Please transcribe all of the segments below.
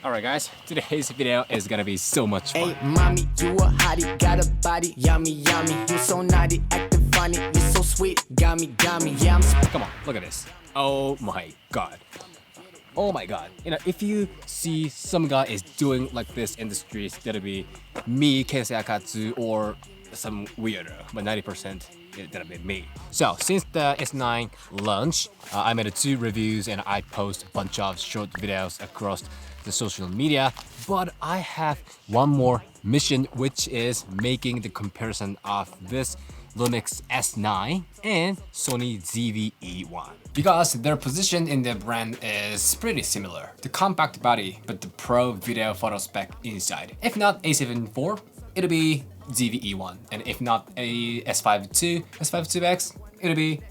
Alright guys, today's video is gonna be so much fun. Hey mommy, you a hottie, got a body, yummy, yummy. You so naughty, acting funny, you so sweet, got me, yeah. Come on, look at this. Oh my god. Oh my god. You know, if you see some guy is doing like this in the streets, that'll be me, Kensei Akatsu, or some weirdo, but 90% that'll be me. So, since the S9 launch, I made 2 reviews and I post a bunch of short videos across the social media, but I have one more mission, which is making the comparison of this Lumix S9 and Sony ZV-E1. Because their position in the brand is pretty similar. The compact body, but the pro video photo spec inside. If not A7IV, it'll be ZV-E1. And if not a S5II, S5IIX, it'll be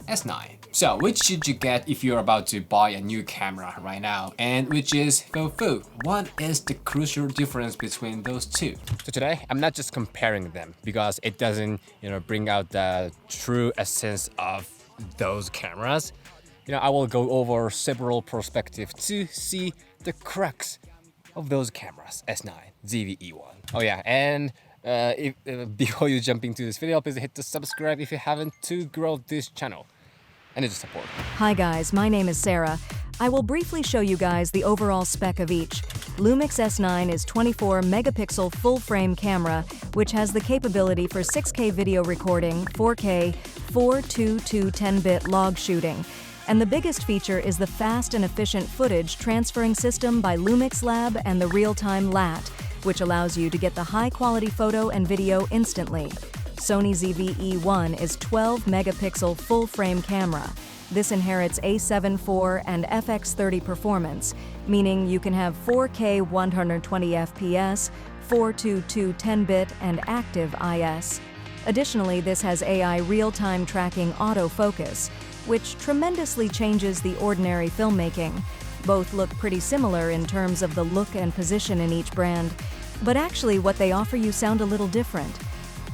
S9. So, which should you get if you're about to buy a new camera right now? And which is Fufu? What is the crucial difference between those two? So today, I'm not just comparing them because it doesn't, bring out the true essence of those cameras. I will go over several perspectives to see the crux of those cameras, S9, ZV-E1. Oh yeah, and before you jump into this video, please hit the subscribe if you haven't to grow this channel. And it's support. Hi guys, my name is Sarah. I will briefly show you guys the overall spec of each. Lumix S9 is 24 megapixel full frame camera, which has the capability for 6K video recording, 4K, 422 10-bit log shooting. And the biggest feature is the fast and efficient footage transferring system by Lumix Lab and the real-time LAT, which allows you to get the high-quality photo and video instantly. Sony ZV-E1 is 12 megapixel full frame camera. This inherits A7IV and FX30 performance, meaning you can have 4K 120 FPS, 422 10-bit and active IS. Additionally, this has AI real-time tracking autofocus, which tremendously changes the ordinary filmmaking. Both look pretty similar in terms of the look and position in each brand, but actually what they offer you sound a little different.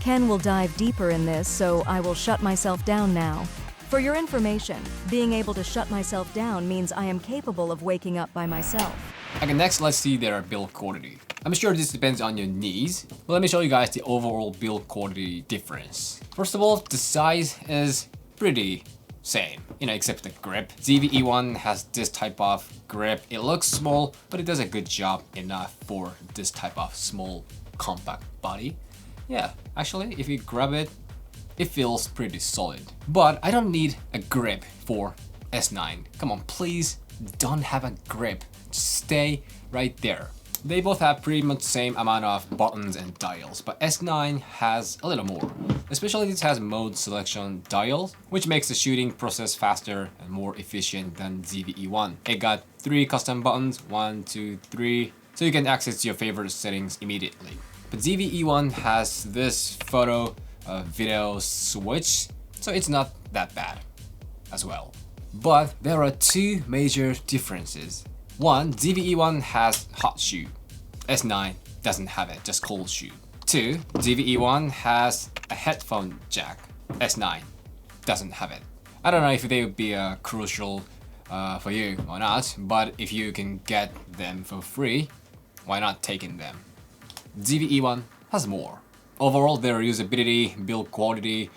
Ken will dive deeper in this, so I will shut myself down now. For your information, being able to shut myself down means I am capable of waking up by myself. Okay, next let's see their build quality. I'm sure this depends on your needs, but let me show you guys the overall build quality difference. First of all, the size is pretty same, except the grip. ZV-E1 has this type of grip. It looks small, but it does a good job enough for this type of small, compact body. Yeah, actually, if you grab it, it feels pretty solid. But I don't need a grip for S9. Come on, please don't have a grip. Just stay right there. They both have pretty much the same amount of buttons and dials, but S9 has a little more. Especially this has mode selection dials, which makes the shooting process faster and more efficient than ZV-E1. It got 3 custom buttons, 1, 2, 3, so you can access your favorite settings immediately. But ZV-E1 has this photo video switch, so it's not that bad as well. But there are 2 major differences. 1, ZV-E1 has hot shoe. S9 doesn't have it, just cold shoe. 2, ZV-E1 has a headphone jack. S9 doesn't have it. I don't know if they would be crucial for you or not, but if you can get them for free, why not taking them? ZV-E1 has more. Overall, their usability, build quality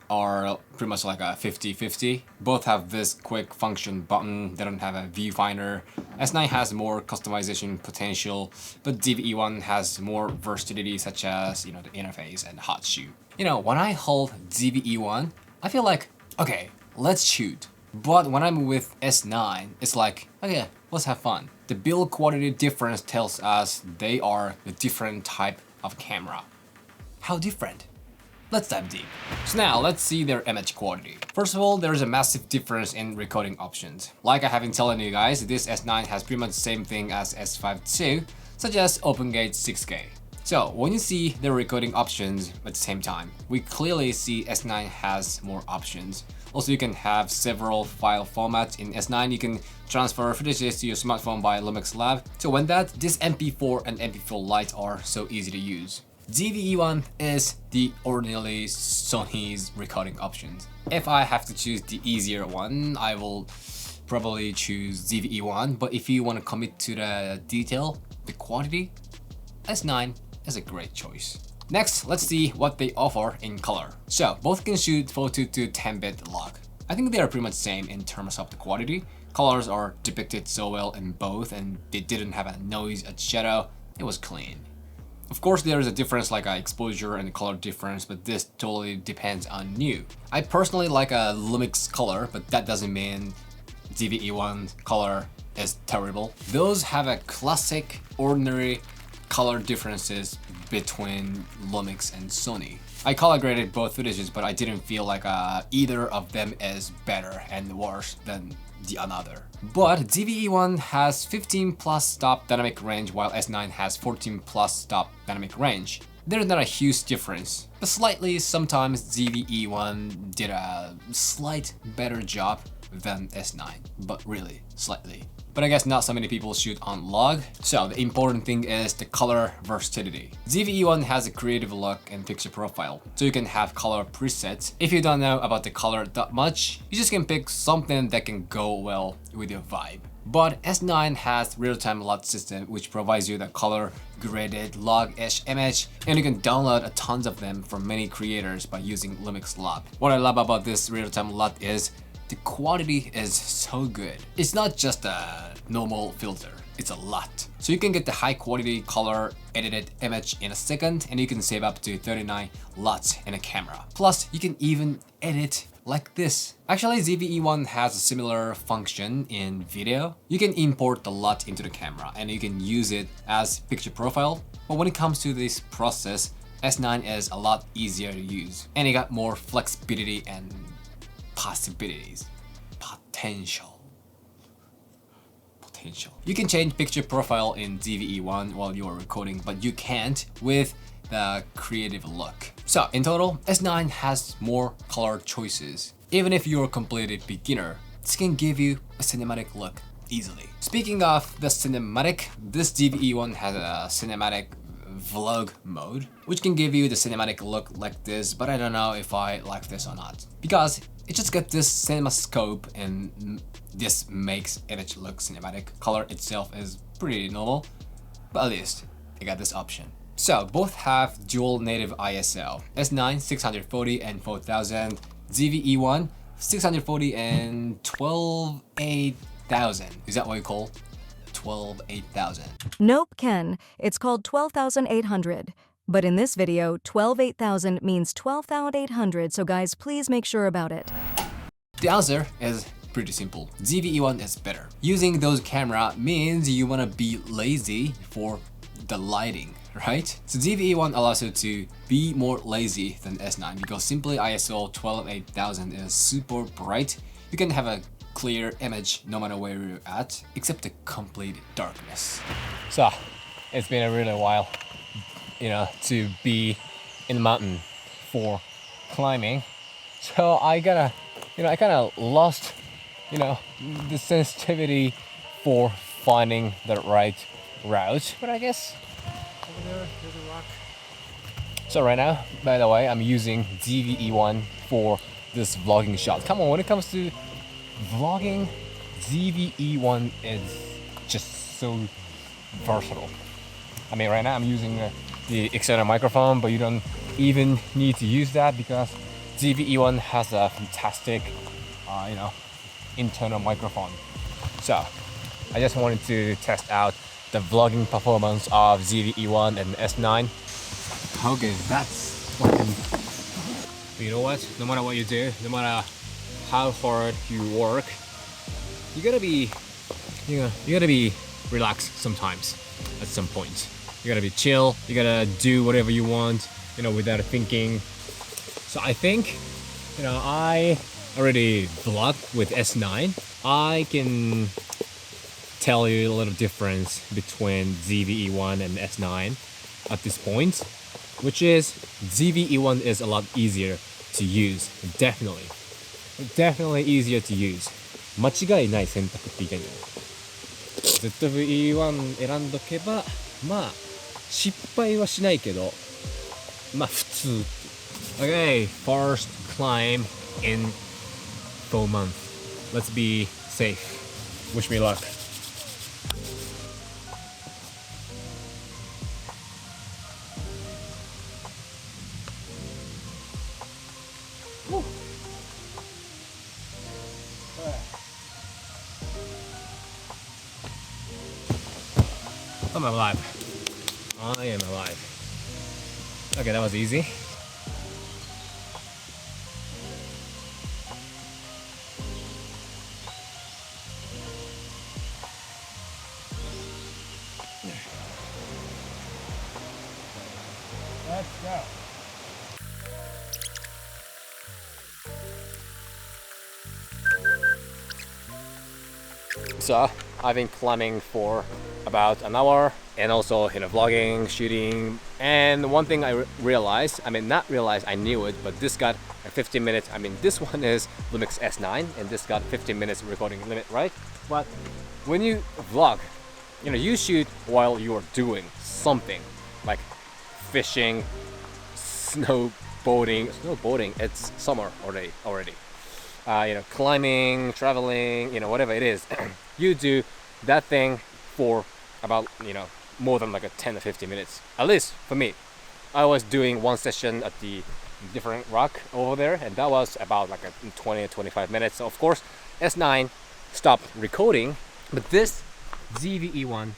are pretty much like a 50-50. Both have this quick function button. They don't have a viewfinder. S9 has more customization potential, but ZV-E1 has more versatility, such as the interface and hot shoe. When I hold ZV-E1, I feel like, okay, let's shoot. But when I'm with S9, it's like, okay, let's have fun. The build quality difference tells us they are a different type of camera. How different? Let's dive deep. So now let's see their image quality. First of all, there is a massive difference in recording options. Like I have been telling you guys, this S9 has pretty much the same thing as S5II, such as OpenGate 6K. So when you see the recording options at the same time, we clearly see S9 has more options. Also, you can have several file formats. In S9, you can transfer footages to your smartphone by Lumix Lab. So when this MP4 and MP4 Lite are so easy to use. ZV-E1 is the ordinary Sony's recording options. If I have to choose the easier one, I will probably choose ZV-E1, but if you want to commit to the detail, the quality, S9 is a great choice. Next, let's see what they offer in color. So both can shoot photo to 10-bit log. I think they are pretty much same in terms of the quality. Colors are depicted so well in both, and they didn't have a noise at shadow. It was clean. Of course, there is a difference like exposure and color difference, but this totally depends on you. I personally like a Lumix color, but that doesn't mean ZV-E1 color is terrible. Those have a classic, ordinary color differences between Lumix and Sony. I color graded both footages, but I didn't feel like either of them is better and worse than the another. But ZV-E1 has 15+ stop dynamic range, while S9 has 14+ stop dynamic range. There's not a huge difference, but slightly sometimes ZV-E1 did a slight better job than S9, but really slightly. But I guess not so many people shoot on log, so the important thing is the color versatility. ZV-E1 has a creative look and picture profile, so you can have color presets. If you don't know about the color that much, you just can pick something that can go well with your vibe. But S9 has real-time LUT system, which provides you the color graded log-ish image, and you can download a tons of them from many creators by using Lumix LUT. What I love about this real-time LUT is the quality is so good. It's not just a normal filter, it's a LUT. So you can get the high quality color edited image in a second, and you can save up to 39 LUTs in a camera. Plus, you can even edit like this. Actually, ZV-E1 has a similar function in video. You can import the LUT into the camera and you can use it as picture profile. But when it comes to this process, S9 is a lot easier to use, and it got more flexibility and possibilities. Potential. You can change picture profile in ZV-E1 while you are recording, but you can't with the creative look. So in total, S9 has more color choices. Even if you're a completely beginner, this can give you a cinematic look easily. Speaking of the cinematic, this ZV-E1 has a cinematic vlog mode, which can give you the cinematic look like this, but I don't know if I like this or not, because it just got this cinema scope and this makes image look cinematic. Color itself is pretty normal, but at least I got this option. So both have dual native ISO, S9 640 and 4000, ZV-E1 640 and 12.8000. Is that what you call 12.8000? Nope, Ken. It's called 12,800. But in this video, 12,8000 means 12,800, so guys, please make sure about it. The answer is pretty simple. ZV-E1 is better. Using those camera means you wanna be lazy for the lighting, right? So ZV-E1 allows you to be more lazy than S9 because simply ISO 12.8000 is super bright. You can have a clear image no matter where you're at, except the complete darkness. So it's been a really while, to be in the mountain for climbing. So I kind of lost, the sensitivity for finding the right route. But I guess over there's a rock. So right now, by the way, I'm using ZV-E1 for this vlogging shot. Come on, when it comes to vlogging, ZV-E1 is just so versatile. I mean, right now I'm using the external microphone, but you don't even need to use that because ZV-E1 has a fantastic, internal microphone. So I just wanted to test out the vlogging performance of ZV-E1 and S9. Okay, that's fucking. But you know what? No matter what you do, no matter how hard you work, you gotta be relaxed sometimes. At some point, you gotta be chill. You gotta do whatever you want, without thinking. So I think, I already vlogged with S9. I can tell you a little difference between ZV-E1 and S9 at this point, which is ZV-E1 is a lot easier to use. Definitely easier to use. 間違いない選択って言いたいんだよ。ZV-E1 選んどけば、まあ失敗はしないけど、まあ普通。Okay, first climb in 4 months. Let's be safe. Wish me luck. I'm alive. I am alive. Okay, that was easy. Let's go. So I've been climbing for about an hour and also vlogging, shooting, and one thing I realized, not realized, I knew it, but this got a 15 minutes, this one is Lumix S9 and this got 15 minutes recording limit, right? But when you vlog, you shoot while you're doing something like fishing, snowboarding, it's summer already. Climbing, traveling, whatever it is. You do that thing for about, more than like a 10 or 15 minutes. At least for me. I was doing one session at the different rock over there, and that was about like a 20 or 25 minutes. So of course, S9 stopped recording, but this ZV-E1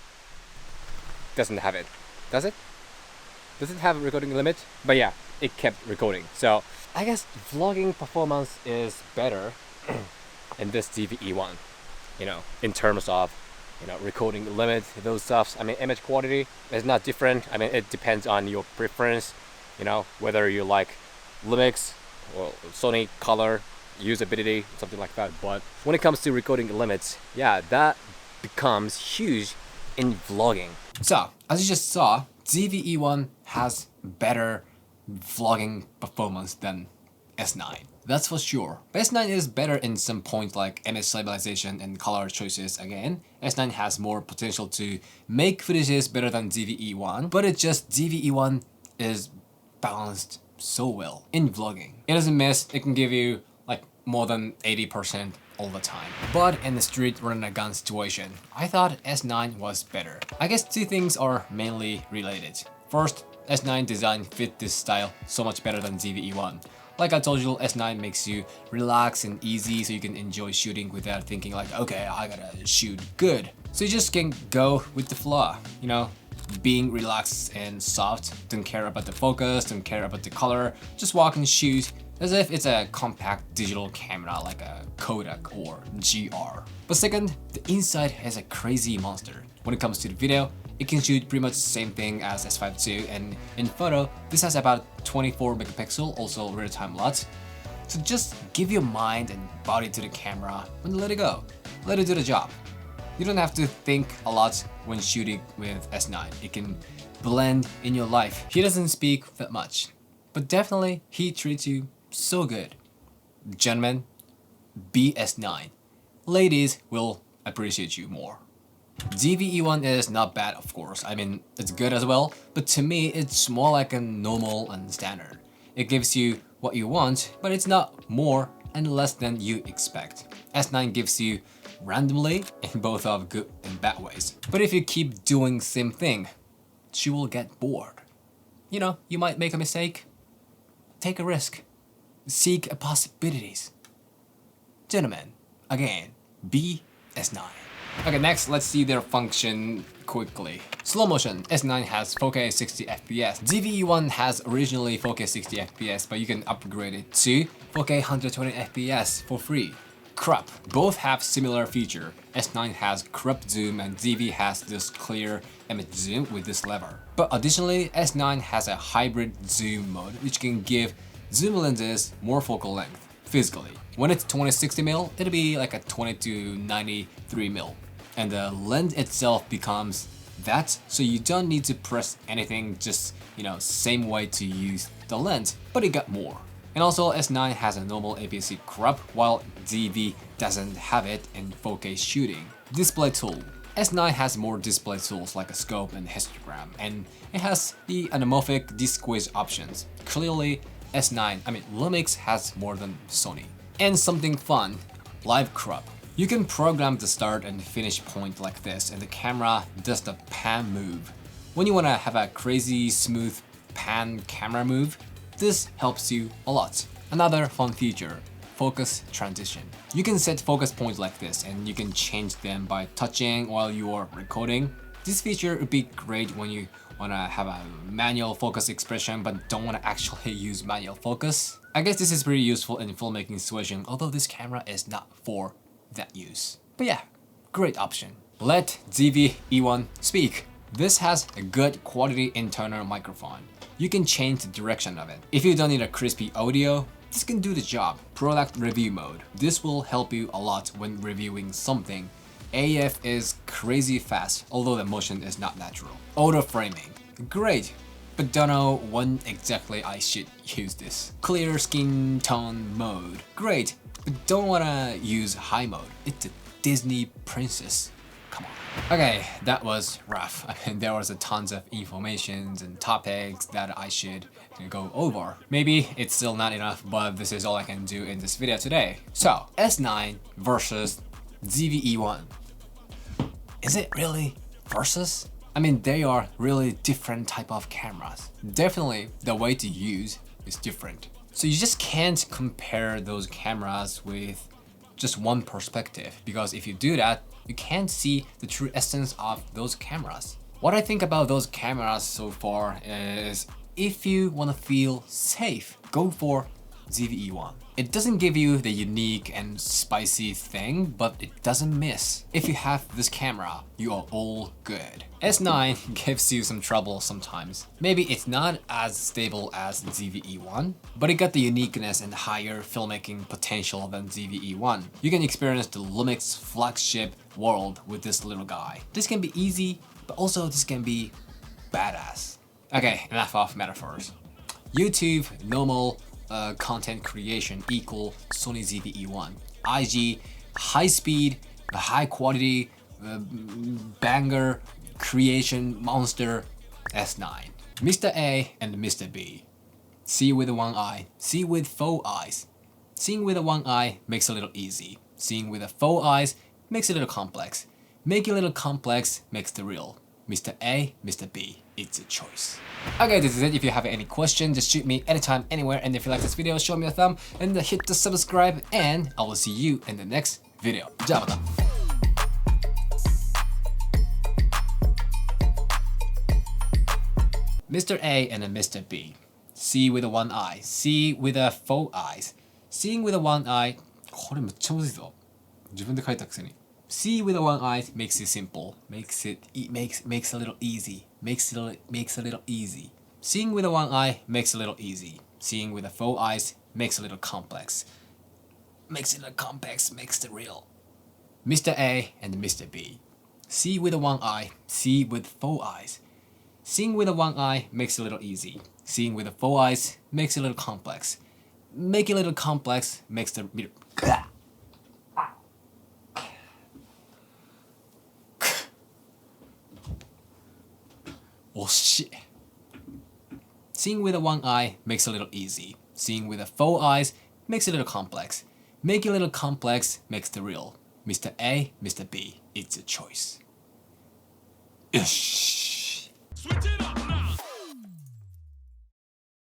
doesn't have it. Does it? Does it have a recording limit? But yeah, it kept recording. So I guess vlogging performance is better in this ZV-E1, in terms of, recording limit, those stuffs. Image quality is not different. It depends on your preference, whether you like Lumix or Sony color, usability, something like that. But when it comes to recording limits, yeah, that becomes huge in vlogging. So, as you just saw, ZV-E1 has better vlogging performance than S9. That's for sure. But S9 is better in some points like image stabilization and color choices again. S9 has more potential to make footages better than ZV-E1, but it's just ZV-E1 is balanced so well in vlogging. It doesn't miss, it can give you like more than 80% all the time. But in the street run a gun situation, I thought S9 was better. I guess two things are mainly related. First, S9 design fit this style so much better than ZV-E1. Like I told you, S9 makes you relax and easy so you can enjoy shooting without thinking like, okay, I gotta shoot good. So you just can go with the flow, being relaxed and soft, don't care about the focus, don't care about the color, just walk and shoot as if it's a compact digital camera like a Kodak or GR. But second, the inside has a crazy monster. When it comes to the video, it can shoot pretty much the same thing as S5II, and in photo, this has about 24 megapixel, also real-time LUT. So just give your mind and body to the camera and let it go. Let it do the job. You don't have to think a lot when shooting with S9. It can blend in your life. He doesn't speak that much, but definitely he treats you so good. Gentlemen, be S9. Ladies will appreciate you more. ZV-E1 is not bad, of course. It's good as well, but to me, it's more like a normal and standard. It gives you what you want, but it's not more and less than you expect. S9 gives you randomly in both of good and bad ways. But if you keep doing same thing, you will get bored. You might make a mistake. Take a risk. Seek possibilities. Gentlemen, again, be S9. Okay, next, let's see their function quickly. Slow motion, S9 has 4K 60 FPS. ZV-E1 has originally 4K 60 FPS, but you can upgrade it to 4K 120 FPS for free. Crop, both have similar feature. S9 has crop zoom and ZV has this clear image zoom with this lever. But additionally, S9 has a hybrid zoom mode, which can give zoom lenses more focal length, physically. When it's 20-60mm, it'll be like a 20-93mm. And the lens itself becomes that, so you don't need to press anything, just, same way to use the lens, but it got more. And also S9 has a normal APS-C crop, while ZV doesn't have it in 4K shooting. Display tool. S9 has more display tools like a scope and histogram, and it has the anamorphic D-squeeze options. Clearly, Lumix has more than Sony. And something fun, live crop. You can program the start and finish point like this, and the camera does the pan move. When you want to have a crazy smooth pan camera move, this helps you a lot. Another fun feature, focus transition. You can set focus points like this, and you can change them by touching while you are recording. This feature would be great when you want to have a manual focus expression but don't want to actually use manual focus. I guess this is pretty useful in filmmaking situation, although this camera is not for that use. But yeah, great option. Let ZV-E1 speak. This has a good quality internal microphone. You can change the direction of it. If you don't need a crispy audio, this can do the job. Product review mode. This will help you a lot when reviewing something. AF is crazy fast, although the motion is not natural. Auto framing. Great, but don't know when exactly I should use this. Clear skin tone mode. Great, but don't wanna use high mode. It's a Disney princess. Come on. Okay, that was rough. I mean, there was a tons of informations and topics that I should go over. Maybe it's still not enough, but this is all I can do in this video today. So, S9 versus ZV-E1. Is it really versus? I mean, they are really different type of cameras. Definitely the way to use is different. So you just can't compare those cameras with just one perspective, because if you do that, you can't see the true essence of those cameras. What I think about those cameras so far is, if you want to feel safe, go for ZV-E1. It doesn't give you the unique and spicy thing, but it doesn't miss. If you have this camera, you are all good. S9 gives you some trouble sometimes. Maybe it's not as stable as ZV-E1, but it got the uniqueness and higher filmmaking potential than ZV-E1. You can experience the Lumix flagship world with this little guy. This can be easy, but also this can be badass. Okay, enough of metaphors. YouTube normal content creation equal Sony ZV-E1. IG high speed, high quality, banger creation monster S9. Mr. A and Mr. B. See with one eye, see with four eyes. Seeing with one eye makes it a little easy. Seeing with the four eyes makes it a little complex. Making a little complex makes the real. Mr. A, Mr. B, it's a choice. Okay, this is it. If you have any questions, just shoot me anytime, anywhere. And if you like this video, show me a thumb and hit the subscribe. And I will see you in the next video. じゃあまた。Mr. A and Mr. B. See with one eye. See with four eyes. Seeing with one eye. これめっちゃむずいぞ。自分で書いたくせに。See with one eye makes it simple, makes a little easy, makes a little easy. Seeing with one eye makes a little easy. Seeing with the four eyes makes a little complex. Makes it a complex, makes the real. Mr. A and Mr. B. See with one eye, see with four eyes. Seeing with one eye makes it a little easy. Seeing with the four eyes makes it a little complex. Make it a little complex makes the Oh shit. Seeing with one eye makes it a little easy. Seeing with the four eyes makes it a little complex. Make it a little complex makes the real. Mr. A, Mr. B, it's a choice. Switch it up.